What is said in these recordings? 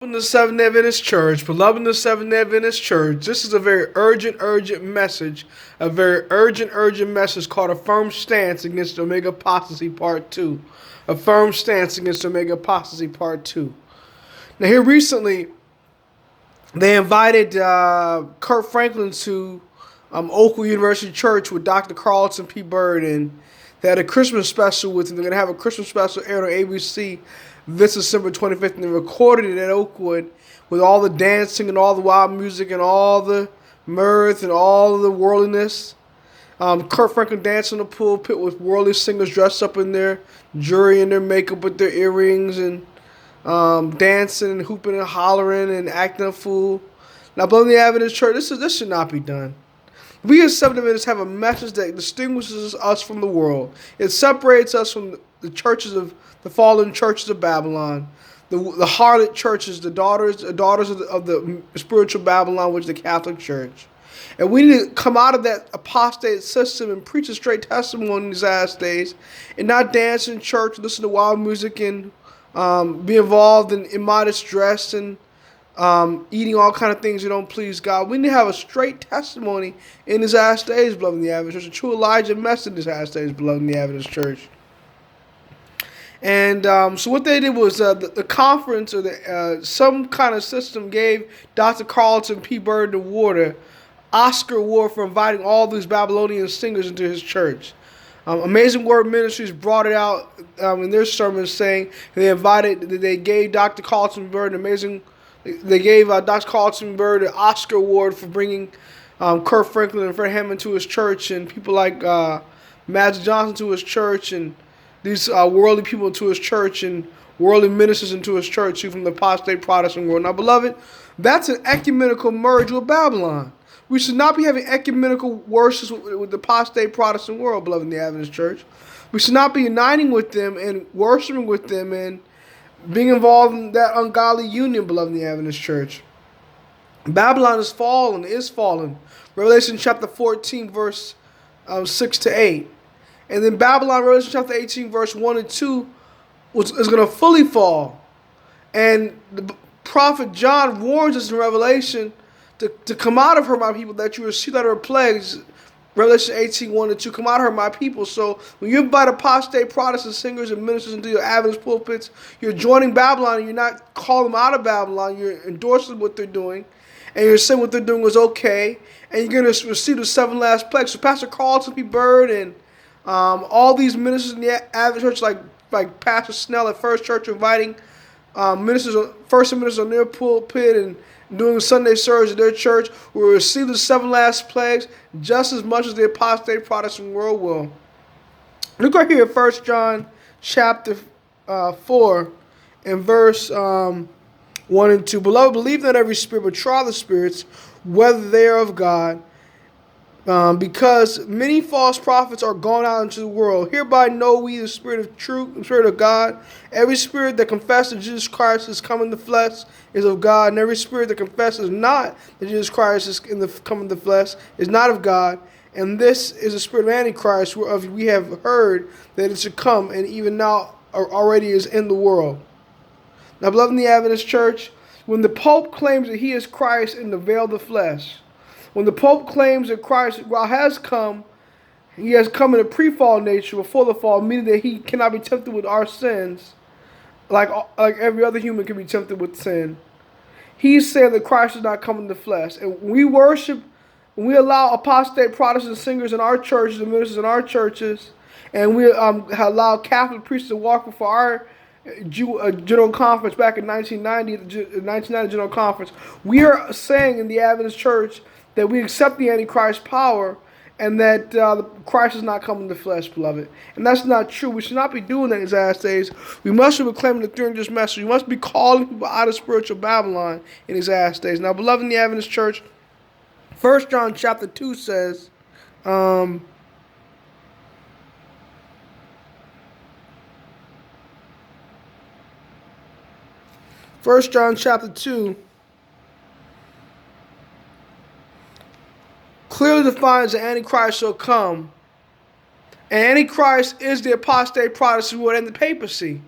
Beloved of the Seventh-day Adventist Church, beloved of the Seventh-day Adventist Church, this is a very urgent message, a very urgent message called A Firm Stance Against Omega Apostasy Part 2. A Firm Stance Against Omega Apostasy Part 2. Now here recently, they invited Kurt Franklin to Oakwood University Church with Dr. Carlton P. Bird, and they had a Christmas special with him. They're going to have a Christmas special aired on ABC this December 25th, and they recorded it at Oakwood with all the dancing and all the wild music and all the mirth and all the worldliness. Kurt Franklin danced on the pulpit with worldly singers dressed up in their jewelry and their makeup with their earrings and dancing and hooping and hollering and acting a fool. Now, beloved in the Adventist Church, this should not be done. We as Seventh Adventists have a message that distinguishes us from the world. It separates us from the churches of the fallen churches of Babylon, the harlot churches, the daughters of the spiritual Babylon, which is the Catholic Church. And we need to come out of that apostate system and preach a straight testimony in these last days, and not dance in church, listen to wild music, and be involved in immodest dress and eating all kind of things that don't please God. We need to have a straight testimony in these last days, beloved in the Adventist Church. A true Elijah message in these last days, beloved in the Adventist Church. And so what they did was the conference or some kind of system gave Dr. Carlton P. Bird the Oscar Award for inviting all these Babylonian singers into his church. Amazing Word Ministries brought it out in their sermon, saying they gave Dr. Carlton Bird Dr. Carlton Bird an Oscar Award for bringing Kurt Franklin and Fred Hammond to his church, and people like Magic Johnson to his church, and these worldly people into his church, and worldly ministers into his church from the apostate Protestant world. Now, beloved, that's an ecumenical merge with Babylon. We should not be having ecumenical worships with the apostate Protestant world, beloved in the Adventist Church. We should not be uniting with them and worshiping with them and being involved in that ungodly union, beloved in the Adventist Church. Babylon is fallen. Revelation chapter 14, verse 6 to 8. And then Babylon, Revelation chapter 18, verse 1 and 2, is going to fully fall. And the prophet John warns us in Revelation to come out of her, my people, that you will see that her plagues. Revelation 18, 1 and 2, come out of her, my people. So when you invite apostate Protestant singers and ministers into your Adventist pulpits, you're joining Babylon, and you're not calling them out of Babylon. You're endorsing what they're doing, and you're saying what they're doing is okay, and you're going to receive the 7 last plagues. So Pastor Carlton P. Bird and all these ministers in the Adventist Church, like Pastor Snell at First Church, inviting first ministers on their pulpit and doing Sunday service at their church, will receive the 7 last plagues just as much as the apostate Protestant world will. Look right here at 1 John chapter 4 and verse 1 and 2. Beloved, believe not every spirit, but try the spirits, whether they are of God, because many false prophets are gone out into the world. Hereby know we the spirit of truth, the spirit of God. Every spirit that confesses that Jesus Christ is come in the flesh is of God, and every spirit that confesses not that Jesus Christ is come in the flesh is not of God. And this is the spirit of Antichrist, whereof we have heard that it should come, and even now already is in the world. Now, beloved in the Adventist Church, when the Pope claims that he is Christ in the veil of the flesh, when the Pope claims that Christ, while has come, he has come in a pre-fall nature before the fall, meaning that he cannot be tempted with our sins, like every other human can be tempted with sin. He's saying that Christ does not come in the flesh. And when we allow apostate Protestant singers in our churches and ministers in our churches, and we allow Catholic priests to walk before our General Conference back in 1990 General Conference, we are saying in the Adventist Church that we accept the Antichrist power, and that Christ is not come in the flesh, beloved. And that's not true. We should not be doing that in these last days. We must be proclaiming the 300 message. We must be calling people out of spiritual Babylon in these last days. Now, beloved in the Adventist Church, 1 John chapter 2 says, 1 John chapter 2 clearly defines that Antichrist shall come. And Antichrist is the apostate Protestant world and the papacy.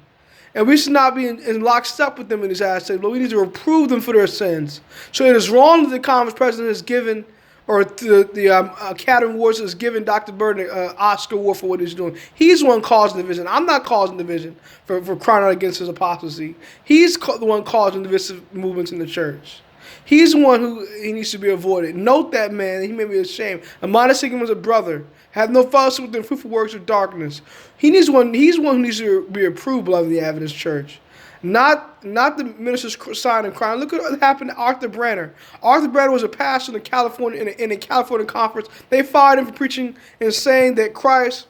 And we should not be in lockstep with them in these last days, but we need to reprove them for their sins. So it is wrong that the conference president has given, or the Academy Awards has given Dr. Branner an Oscar award for what he's doing. He's the one causing division. I'm not causing division for crying out against his apostasy. He's the one causing divisive movements in the church. He's the one who he needs to be avoided. Note that man. He made me ashamed. Admonishing him as a brother. Have no fellowship with the fruitful works of darkness. He's one who needs to be approved, beloved, in the Adventist church. Not the ministers sighing and crying. Look at what happened to Arthur Branner. Arthur Branner was a pastor in California in a California conference. They fired him for preaching and saying that Christ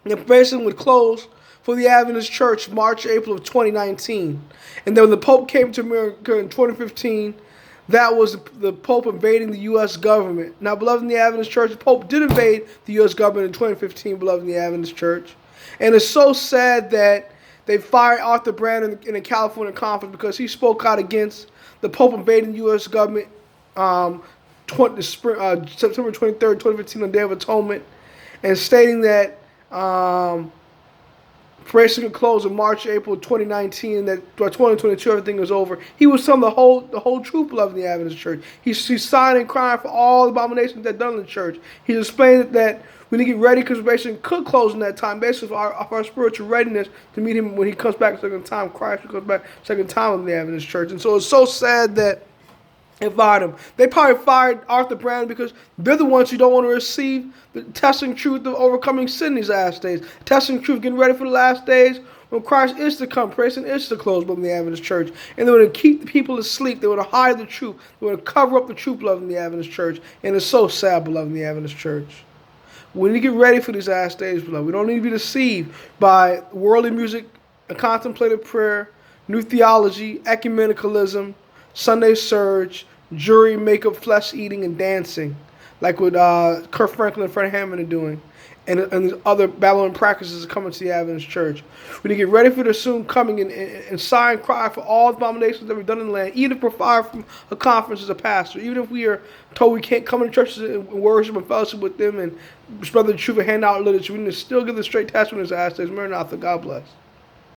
and basically would close for the Adventist church March, April of 2019. And then when the Pope came to America in 2015, that was the Pope invading the U.S. government. Now, beloved in the Adventist church, the Pope did invade the U.S. government in 2015, beloved in the Adventist church. And it's so sad that they fired Arthur Branner in a California conference because he spoke out against the Pope invading the U.S. government September 23rd, 2015, on Day of Atonement, and stating that Prayer could close in March, April 2019, and that by 2022 everything was over. He was telling the whole truth, beloved in the Adventist church. He's sighing and crying for all the abominations that done in the church. He's explaining that we need to get ready because basically could close in that time, basically for our spiritual readiness to meet him when he comes back a second time. Christ comes back a second time in the Adventist church. And so it's so sad that they fired him. They probably fired Arthur Branner because they're the ones who don't want to receive the testing truth of overcoming sin in these last days. Testing truth, getting ready for the last days when Christ is to come, praise and is to close, beloved in the Adventist church. And they want to keep the people asleep. They want to hide the truth. They want to cover up the truth, beloved in the Adventist church. And it's so sad, beloved in the Adventist church. We need to get ready for these last days, beloved. We don't need to be deceived by worldly music, a contemplative prayer, new theology, ecumenicalism, Sunday surge, jury, makeup, flesh eating, and dancing, like what Kurt Franklin and Fred Hammond are doing, and these other Babylonian practices are coming to the Adventist church. We need to get ready for the soon coming and sigh and cry for all the abominations that we've done in the land, even if we're fired from a conference as a pastor, even if we are told we can't come into churches and worship and fellowship with them and spread the truth and hand out literature. We need to still give the straight testimony as last days. Maranatha. God bless.